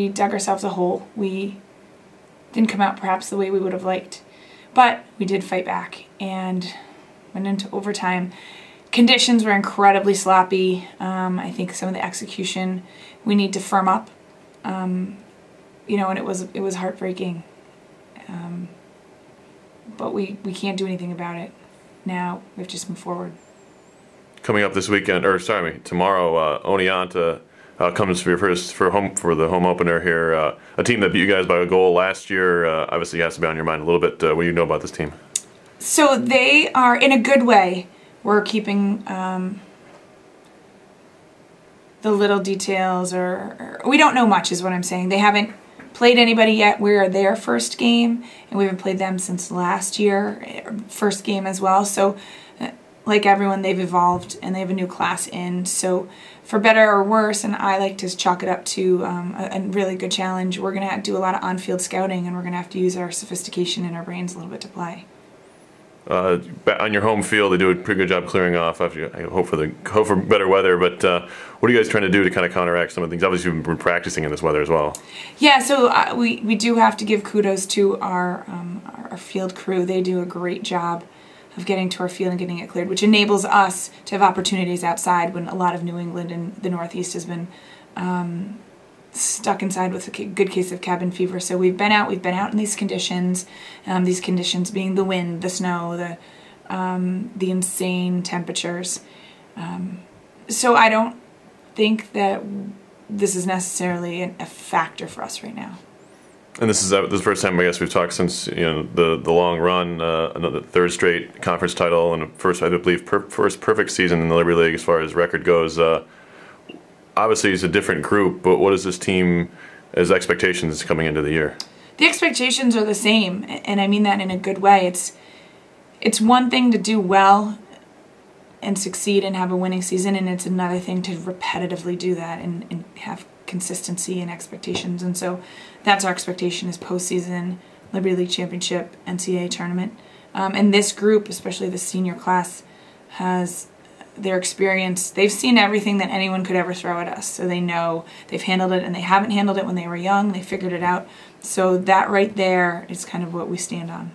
We dug ourselves a hole. We didn't come out perhaps the way we would have liked, but we did fight back and went into overtime. Conditions were incredibly sloppy. I think some of the execution we need to firm up. You know, and it was heartbreaking. But we can't do anything about it. Now we have to just move forward. Coming up this weekend, or sorry, tomorrow, Oneonta comes for the home opener here. A team that beat you guys by a goal last year. Obviously, has to be on your mind a little bit. What do you know about this team? So they are, in a good way, we're keeping the little details, or we don't know much is what I'm saying. They haven't played anybody yet. We're their first game, and we haven't played them since last year, first game as well. So like everyone, they've evolved, and they have a new class in. So for better or worse, and I like to chalk it up to a really good challenge, we're going to do a lot of on-field scouting, and we're going to have to use our sophistication and our brains a little bit to play. On your home field, they do a pretty good job clearing off. I hope for better weather. But what are you guys trying to do to kind of counteract some of the things? Obviously, you've been practicing in this weather as well. Yeah, so we do have to give kudos to our field crew. They do a great job of getting to our field and getting it cleared, which enables us to have opportunities outside when a lot of New England and the Northeast has been stuck inside with a good case of cabin fever. So we've been out in these conditions being the wind, the snow, the insane temperatures. So I don't think that this is necessarily a factor for us right now. And this is the first time, I guess, we've talked since the long run, another third straight conference title, and first, I believe, first perfect season in the Liberty League as far as record goes. Obviously, it's a different group, but what is this team as expectations coming into the year? The expectations are the same, and I mean that in a good way. It's one thing to do well and succeed and have a winning season, and it's another thing to repetitively do that and have consistency and expectations. And so that's our expectation, is postseason, Liberty League Championship, NCAA tournament. And this group, especially the senior class, has their experience. They've seen everything that anyone could ever throw at us, so they know they've handled it, and they haven't handled it when they were young. They figured it out. So that right there is kind of what we stand on.